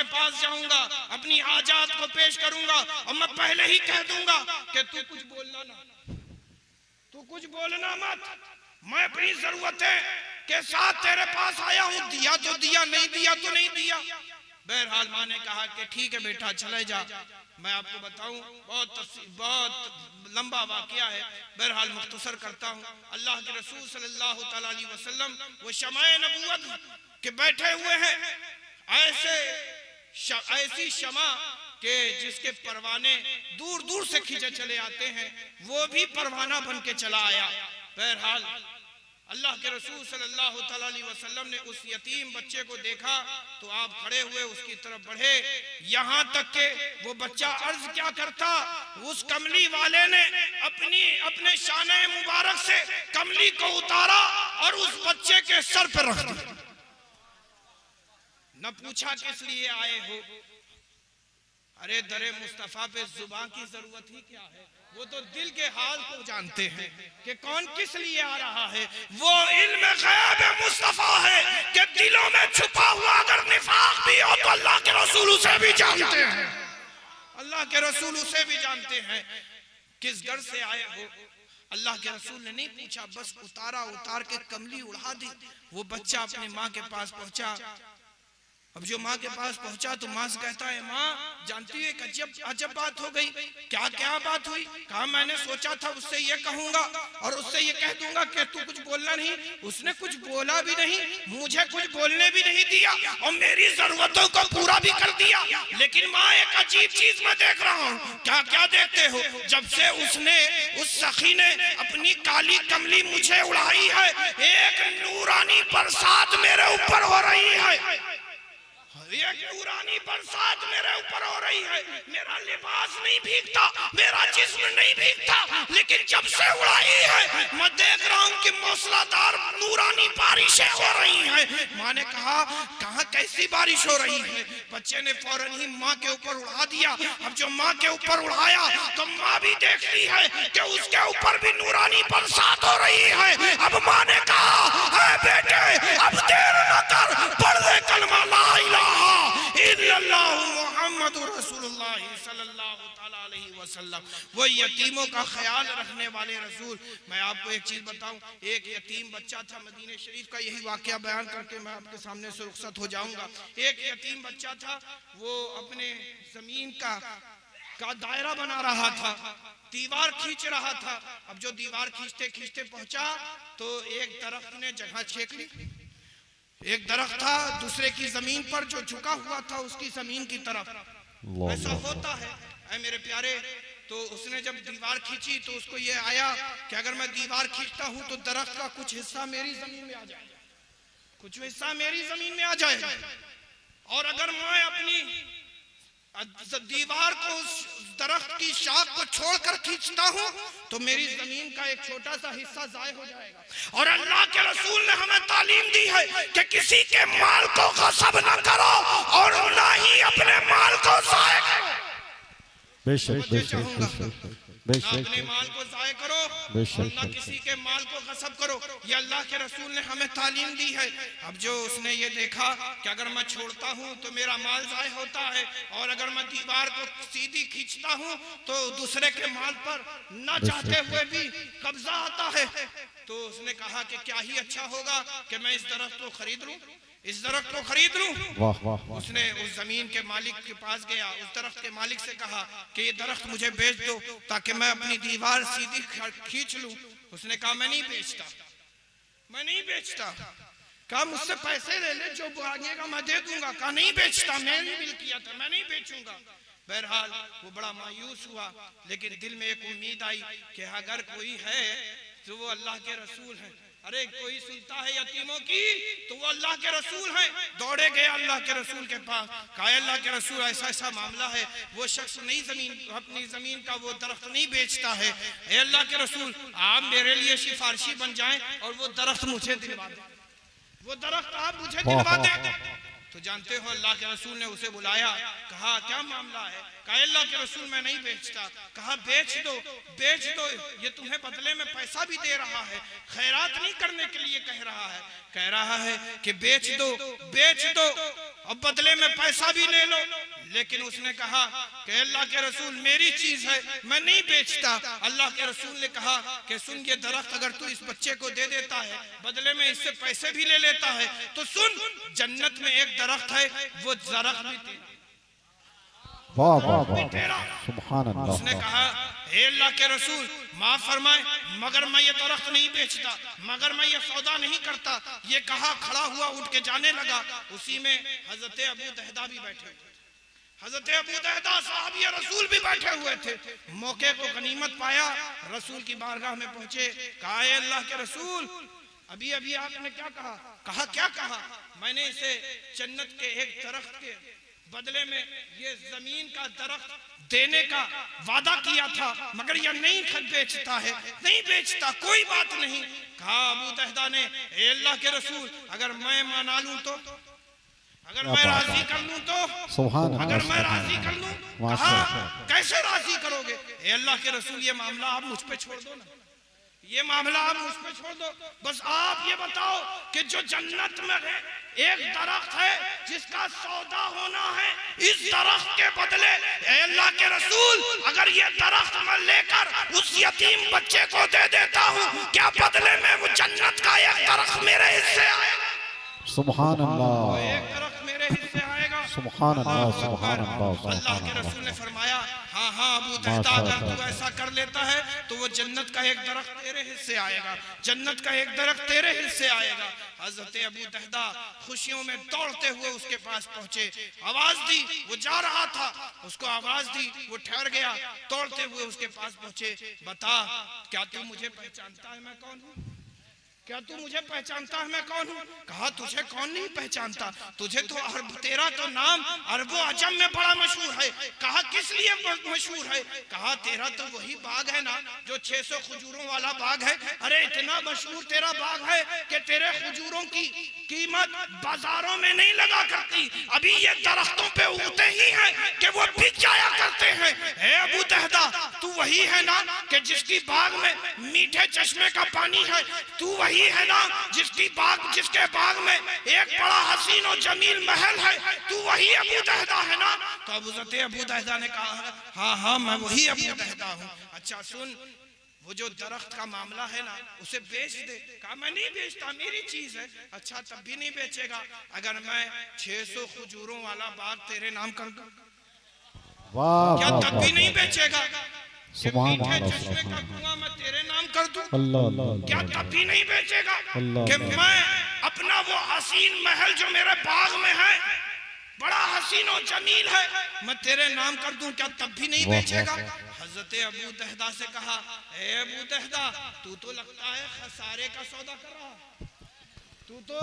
पास जाऊंगा, अपनी हाजात को पेश करूंगा और मैं पहले ही कह दूंगा कि तू कुछ बोलना ना, तू कुछ बोलना मत, मैं अपनी जरूरतें के साथ तेरे पास आया हूं, दिया तो दिया, नहीं दिया तो नहीं दिया। बहरहाल माँ ने कहा कि ठीक है बेटा चले जा। मैं आपको बताऊं बहुत लंबा वाकया है, बहरहाल मुख्तसर करता हूं। अल्लाह के रसूल सल्लल्लाहु अलैहि वसल्लम वो शमाए नबूवत के बैठे हुए हैं, ऐसी शमा के जिसके परवाने दूर दूर से खींचे चले आते हैं, वो भी परवाना बन के चला आया। बहरहाल अल्लाह के रसूल सल्लल्लाहु अलैहि वसल्लम ने उस यतीम बच्चे को देखा तो आप खड़े हुए उसकी तरफ बढ़े, यहाँ तक के वो बच्चा अर्ज क्या करता, उस कमली वाले ने अपने शाने मुबारक से कमली को उतारा और उस बच्चे के सर पर रख दिया। न पूछा किस लिए आए हो, अरे दरे मुस्तफा पे जुबान की जरूरत ही क्या है, वो तो दिल के हाल को जानते हैं कि कौन किस लिए आ रहा है। वो इल्म गैब मुस्तफा है कि दिलों में छुपा हुआ अगर निफाक भी हो तो अल्लाह के रसूल उसे भी जानते हैं, अल्लाह के रसूल उसे भी जानते हैं। किस घर से आए हो, अल्लाह के रसूल ने नहीं पूछा, बस उतार के कमली उड़ा दी। वो बच्चा अपनी माँ के पास पहुंचा। अब जो माँ के पास पहुंचा तो माँ से कहता है, माँ जानती है अजब बात हो गई। क्या बात हुई? कहा मैंने सोचा था उससे ये कहूंगा और उससे ये कह दूंगा कि तू कुछ बोलना नहीं, उसने कुछ बोला भी नहीं, मुझे कुछ बोलने भी नहीं दिया और मेरी जरूरतों को पूरा भी कर दिया। लेकिन माँ एक अजीब चीज मैं देख रहा हूँ। क्या देखते हो? जब से उसने उस सखी ने अपनी काली कमली मुझे उड़ाई है, एक नूरानी बरसात मेरे ऊपर हो रही है, एक नूरानी बरसात मेरे ऊपर हो रही है। मेरा लिबास नहीं भीगता, मेरा जिस्म नहीं भीगता, लेकिन जब से उड़ाई है मैं देख रहा हूँ कि मूसलाधार नूरानी बारिशें हो रही हैं। माँ ने कहा कहाँ कैसी बारिश हो रही है? बच्चे ने फौरन ही माँ के ऊपर उड़ा दिया। अब जो माँ के ऊपर उड़ाया तो माँ भी देखती है कि उसके ऊपर भी नूरानी बरसात हो रही है। अब माँ ने कहा बेटे अब देर न कर, पढ़ ले कलमा ला इलाहा इल्लल्लाहु मुहम्मदुर रसूलुल्लाह सल्लल्लाहु तआला अलैहि वसल्लम। वो यतीमों का ख्याल रखने वाले रसूल। मैं आपको एक चीज बताऊं, एक यतीम बच्चा था मदीने शरीफ का, यही वाकया बयान करके मैं आपके सामने से रुखसत हो जाऊंगा। एक यतीम बच्चा था, वो अपने जमीन का दायरा बना रहा था, दीवार खींच रहा था। अब जो दीवार खींचते खींचते पहुंचा तो एक दरख्त ने जगह छेक ली। एक दरख्त था दूसरे की जमीन पर जो झुका हुआ था उसकी जमीन की तरफ। ऐसा होता है ऐ मेरे प्यारे। तो उसने जब दीवार खींची तो उसको ये आया कि अगर मैं दीवार खींचता हूं तो दरख्त का कुछ हिस्सा मेरी जमीन में आ जाएगा, कुछ हिस्सा मेरी जमीन में आ जाएगा, और अगर मैं अपनी दीवार को उस दरख्त की शाख को छोड़कर खींचता हूं तो मेरी जमीन का एक छोटा सा हिस्सा जाय हो जाएगा। और अल्लाह के रसूल ने हमें तालीम दी है कि किसी के माल को गस्ब न करो और ना ही अपने माल को जाय करो। ना अपने माल को जाय करो और ना किसी के माल को गस्ब करो। ये अल्लाह के रसूल ने हमें तालीम दी है। अब जो उसने ये देखा कि अगर मैं छोड़ता हूँ तो मेरा माल जाय होता है और अगर मैं दीवार को सीधी खींचता हूँ तो दूसरे के माल पर न चाहते हुए भी कब्जा आता है। तो उसने कहा कि क्या ही अच्छा होगा कि मैं इस दरख्त को खरीद लूं, इस दरख्त को खरीद लूं। उसने उस जमीन के मालिक के पास गया, उस दरख्त के मालिक से कहा कि ये दरख्त मुझे बेच दो ताकि मैं अपनी दीवार सीधी खींच लूं। उसने कहा मैं नहीं बेचता, मैं नहीं बेचता। कहा मुझसे पैसे ले ले, जो मांगेगा मैं दे दूंगा। कहा नहीं बेचता, मेरी मिल्कियत है, मैं नहीं बेचूंगा। बहरहाल वो बड़ा मायूस हुआ, लेकिन दिल में एक उम्मीद आई कि अगर कोई है तो वो अल्लाह के रसूल है। अरे कोई सुनता है यतीमों की तो वो अल्लाह के रसूल हैं। दौड़े गए अल्लाह के रसूल के पास, कहा अल्लाह के रसूल ऐसा ऐसा मामला है, वो शख्स नहीं अपनी जमीन का वो दरख्त नहीं बेचता है। ए अल्लाह के रसूल आप मेरे लिए सिफारिशी बन जाएं और वो दरख्त मुझे दिलवा दे, वो दरख्त आप मुझे दिलवा दे। तो जानते हो अल्लाह के रसूल ने उसे बुलाया, कहा क्या मामला है? कहा अल्लाह के रसूल मैं नहीं बेचता। कहा बेच दो, बेच दो, ये तुम्हें बदले में पैसा भी दे रहा है, खैरात नहीं करने के लिए कह रहा है कि बेच दो, बेच दो। और बदले में पैसा भी ले लो। लेकिन उसने कहा कि अल्लाह के रसूल मेरी चीज है, मैं नहीं बेचता। अल्लाह के रसूल ने कहा कि सुन, ये दरख्त अगर तू इस बच्चे को दे देता है, बदले में इससे पैसे भी ले लेता है, तो सुन, जन्नत में एक दरख्त है, वो दरख्त भी तेरा। वाह वाह वाह, सुभान अल्लाह। उसने कहा हे अल्लाह के रसूल माफ फरमाए, मगर मैं ये दरख्त नहीं बेचता, मगर मैं ये सौदा नहीं करता। ये कहा खड़ा हुआ उठ के जाने लगा। उसी में हजरत अबू दहदा भी बैठे हुए थे। हजरत अबू दहदा साहब ये रसूल भी बैठे हुए थे। मौके को गनीमत पाया, रसूल की बारगाह में पहुंचे। कहा अल्लाह के रसूल, अभी अभी आपने क्या कहा? कहा क्या कहा? मैंने इसे जन्नत के एक दरख्त के बदले में ये जमीन का दरख्त देने का वादा किया था, मगर यह नहीं बेचता है, नहीं बेचता, कोई बात नहीं। कहा अबू दहदा ने, ए अल्लाह के रसूल, अगर मैं माना लूं तो, अगर मैं राजी कर लूं तो, अगर मैं राजी कर लूं। कहा कैसे राजी करोगे? ए अल्लाह के रसूल, ये मामला आप मुझ पे छोड़ दो ना, ये मामला आप मुझ पे छोड़ दो। बस आप ये बताओ कि जो जन्नत में है एक दरख्त है जिसका सौदा होना है, इस दरख्त के बदले अल्लाह के रसूल अगर ये दरख्त मैं लेकर उस यतीम बच्चे को दे देता हूँ, क्या बदले में वो जन्नत का एक दरख्त मेरे हिस्से आएगा? सुभान अल्लाह, एक दरख्त मेरे हिस्से आएगा। सुभान अल्लाह, सुभान अल्लाह। अल्लाह के रसूल ने फरमाया, हाँ हाँ अबू दहदा, अगर तू ऐसा कर लेता है तो वो जन्नत का एक दरख्त तेरे हिस्से आएगा, जन्नत का एक दरख्त तेरे हिस्से आएगा। हजरत अबू दहदा खुशियों में दौड़ते हुए उसके पास पहुंचे, आवाज दी, वो जा रहा था, उसको आवाज दी, वो ठहर गया, दौड़ते हुए उसके पास पहुंचे। बता, क्या तू मुझे पहचानता है मैं कौन हूँ? क्या तू मुझे पहचानता है मैं कौन हूँ? कहा तुझे कौन नहीं पहचानता, तुझे तो तेरा तो नाम अरबो अजम में बड़ा मशहूर है। कहा किस लिए मशहूर है? कहा तेरा तो वही बाग है ना जो 600 खजूरों वाला बाग है। अरे इतना मशहूर तेरा बाग है कि तेरे खजूरों की कीमत बाजारों में नहीं लगा करती, अभी ये दरख्तों पे उगते ही हैं कि वो बिक जाया करते हैं। हे अबू दहदा, तू वही है ना कि जिसकी बाग में मीठे चश्मे का पानी है, तू वही है ना जिसके बाग में एक बड़ा हसीन और जमील महल है, तू वही अबू दहदा है ना? तो अबू दहदा ने कहा हाँ हाँ मैं वही अबू दहदा हूँ। अच्छा सुन, वो जो दरख्त का मामला है ना उसे बेच दे। कहा मैं नहीं बेचता, मेरी चीज है। अच्छा तब भी नहीं बेचेगा? अगर मैं 600 खजूरों वाला बाग तेरे नाम कर दूं, क्या तब भी नहीं बेचेगा? मीठे चश्मे का कुआं मैं तेरे नाम कर दूं, क्या तब भी नहीं बेचेगा? कि मैं अपना वो हसीन महल जो मेरे बाग में है, बड़ा हसीन और जमील है, मैं तेरे नाम कर दूं, क्या तब भी नहीं बेचेगा? हजरत अबू दहदा से कहा, ए अबू दहदा, तू तो लगता है खसारे का सौदा कर रहा है, तू तो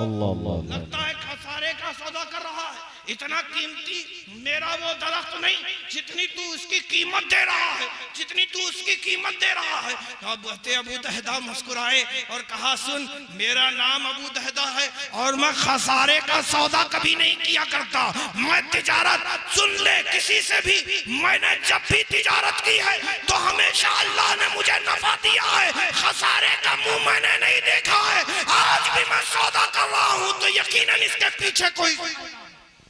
लगता है खसारे का सौदा कर रहा है। इतना कीमती मेरा वो दरख्त नहीं जितनी तू उसकी कीमत दे रहा है, जितनी तू उसकी कीमत दे रहा है। अबू दहदा मुस्कुराए और कहा सुन, मेरा नाम अबू दहदा है और मैं खसारे का सौदा कभी नहीं किया करता। मैं तिजारत, सुन ले, किसी से भी मैंने जब भी तिजारत की है तो हमेशा अल्लाह ने मुझे नफा दिया है, खसारे का मुंह मैंने नहीं देखा है। आज भी मैं सौदा कर रहा हूँ तो यकीनन इसके पीछे कोई।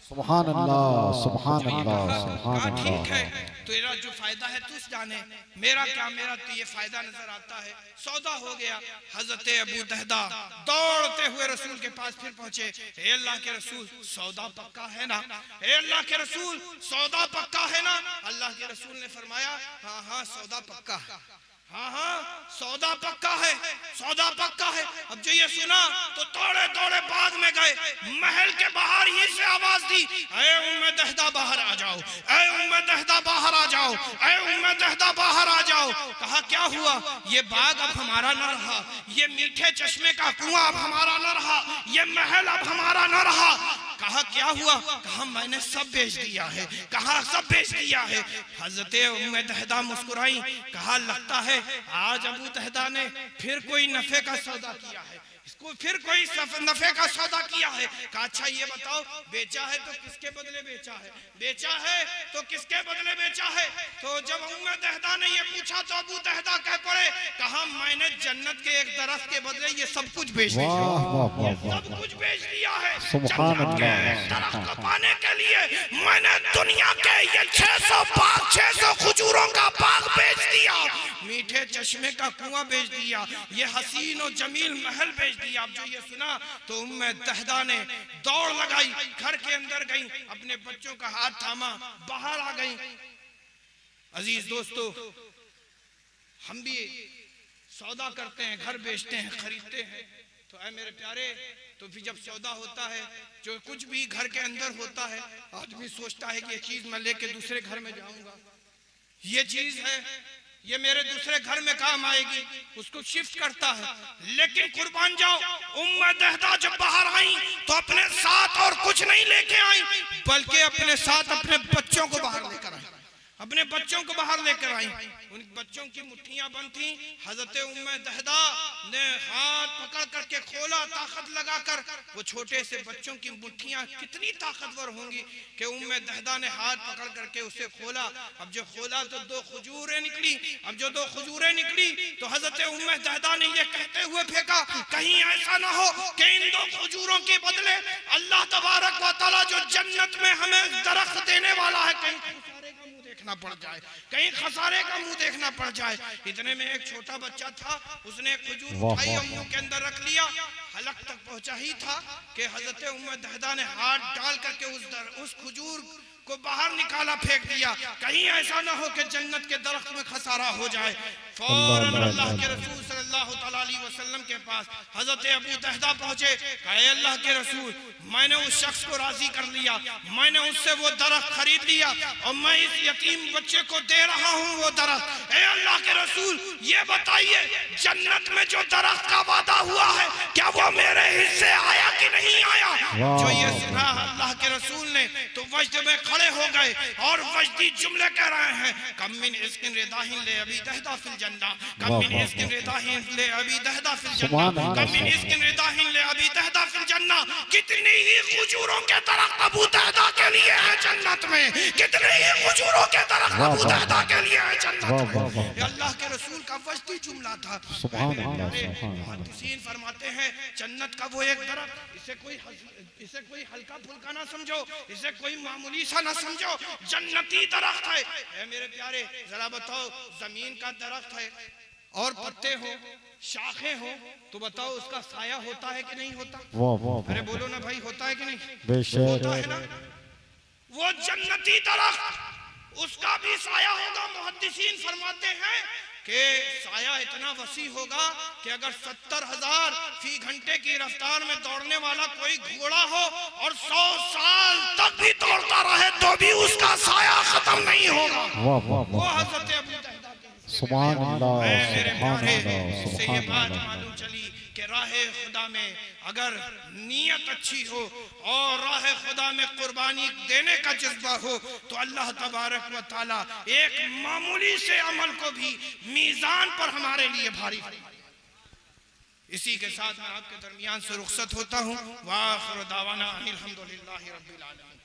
सुभान अल्लाह, सुभान अल्लाह, सुभान अल्लाह। ठीक है, तेरा जो फायदा है तू जाने, मेरा क्या, मेरा तो ये फायदा नजर आता है। सौदा हो गया। हजरत अबू दहदा दौड़ते हुए रसूल के पास फिर पहुंचे। हे अल्लाह के रसूल, सौदा पक्का है ना? हे अल्लाह के रसूल, सौदा पक्का है ना? अल्लाह के रसूल ने फरमाया हाँ हाँ सौदा पक्का है, हाँ हाँ सौदा पक्का है, सौदा पक्का है। अब जो ये सुना तो दौड़े दौड़े बाग में गए, महल के बाहर ही से आवाज दी, ऐ उम्मे दहदा बाहर आ जाओ, ऐ उम्मे दहदा बाहर आ जाओ, ऐ उम्मे दहदा बाहर आ जाओ। कहा क्या हुआ? ये बाग अब हमारा न रहा, ये मीठे चश्मे का कुआं अब हमारा न रहा, ये महल अब हमारा न रहा। कहा क्या हुआ? कहा मैंने सब बेच दिया है। कहा सब बेच दिया है। हजरत उम्मे दहदा मुस्कुराई, कहा लगता है आज अबू दहदा ने फिर कोई नफे का सौदा किया है, इसको फिर कोई नफे का सौदा किया है, कहा अच्छा ये बताओ बेचा है तो किसके बदले बेचा है, बेचा है तो किसके बदले बेचा है। तो जब उम्मे दहदा ने ये पूछा तो अबू दहदा कह पड़े, कहा मैंने जन्नत के एक दरख्त के बदले ये सब कुछ बेच दिया, सब कुछ बेच दिया है। जन्नत के एक दरख्त को पाने के लिए मैंने दुनिया के ये 600 बाग 600 खजूरों का बाग बेच दिया, मीठे चश्मे का कुआं बेच दिया, ये हसीन और जमील महल बेच दिया। अब जो ये सुना तो उम्मे दहदा ने दौड़ लगाई, घर के अंदर गई, अपने बच्चों का हाथ थामा, बाहर आ गई। अजीज दोस्तों, हम भी सौदा करते हैं, घर बेचते हैं, खरीदते हैं, तो ऐ मेरे प्यारे, तो फिर जब सौदा होता है, जो कुछ भी घर के अंदर होता है, आदमी सोचता है कि ये चीज मैं लेके दूसरे घर में जाऊंगा, ये चीज है ये मेरे दूसरे घर में काम आएगी, उसको शिफ्ट करता है। लेकिन कुर्बान जाओ, उम्मे दहदा जब बाहर आई तो अपने साथ और कुछ नहीं लेके आई, बल्कि अपने साथ अपने बच्चों को बाहर लेकर आई, अपने बच्चों को बाहर लेकर आई। उन बच्चों की मुट्ठियां बंद थी, हजरत उम्मे दहदा ने हाथ पकड़ करके खोला, ताकत लगाकर। वो छोटे से बच्चों की मुट्ठियां कितनी ताकतवर होंगी कि उम्मे दहदा ने हाथ पकड़ करके उसे खोला। अब जो खोला तो 2 खजूरें निकली। अब जो 2 खजूरें निकली तो हजरत उम्मे दहदा ने ये कहते हुए फेंका, कहीं ऐसा ना हो कि इन 2 खजूरों के बदले अल्लाह तबारक व तआला जो जन्नत में हमें दरख्त देने वाला है, कहीं देखना पड़ जाए, कहीं खसारे का मुंह देखना पड़ जाए। इतने में एक छोटा बच्चा था, उसने खजूर उठाई और मुंह के अंदर रख लिया, हलक तक पहुंचा ही था कि हजरत उम्मे दहदा ने हाथ डाल करके उस खजूर को बाहर निकाला, फेंक दिया, कहीं ऐसा ना हो कि जन्नत के दरख्त में खसारा हो जाए। फौरन अल्लाह के रसूल सल्लल्लाहु अलैहि वसल्लम के पास हजरत अबू दहदा पहुंचे, कहे अल्लाह के रसूल, मैंने उस शख्स को राजी कर लिया, मैंने उससे वो दरख्त खरीद लिया और मैं इस यतीम बच्चे को दे रहा हूँ वो दरख्त। ए अल्लाह के रसूल, ये बताइए जन्नत में जो दरख्त का वादा हुआ है क्या वो मेरे हिस्से आया कि नहीं आया। जो ये सुना अल्लाह के रसूल ने तो वजद में खड़े हो गए और वजदी जुमले कह रहे हैं, कम मिन इस्किन रिदाहिन ले अबी दहदा फिल जन्ना, कम मिन इस्किन रिदाहिन ले अबी दहदा फिल जन्ना, कम मिन इस्किन रिदाहिन ले अबी दहदा फिल जन्ना। कितनी ही खजूरों के दरख्त अबू दहदा के लिए है जन्नत में, कितने ही खजूरों के दरख्त अबू दहदा के लिए है जन्नत में। ये अल्लाह के रसूल का वजदी जुमला था। मुहद्दिसीन फरमाते हैं जन्नत का वो एक दरख्त, इसे कोई हल्का फुल्का ना समझो, इसे कोई मामूली सा ना समझो, जन्नती दरख्त है। ए मेरे प्यारे, जरा बताओ, जमीन का दरख्त है और पत्ते हो, शाखें हो, तो बताओ उसका साया होता है कि नहीं होता। अरे बोलो ना भाई, होता है कि नहीं, होता है ना। वो जन्नती दरख्त, उसका भी साया होगा। मुहद्दिसीन फरमाते हैं कि साया इतना वसी होगा कि अगर 70,000 फी घंटे की रफ्तार में दौड़ने वाला कोई घोड़ा हो और 100 साल तक भी दौड़ता रहे तो भी उसका साया खत्म नहीं होगा। वो हजरत अबू दहदा सुभान अल्लाह, मेरे प्यारे, सुभान इससे ये बात अल्लाह। मालूम चली कि राहे खुदा में अगर नीयत अच्छी हो और राहे खुदा में कुर्बानी देने का जज्बा हो तो अल्लाह तबारक व तआला एक मामूली से अमल को भी मीजान पर हमारे लिए भारी। इसी के साथ मैं आपके दरमियान से रुखसत होता हूँ। वाखिर दावाना अनिल हम्दुलिल्लाहि रब्बिल आलमीन।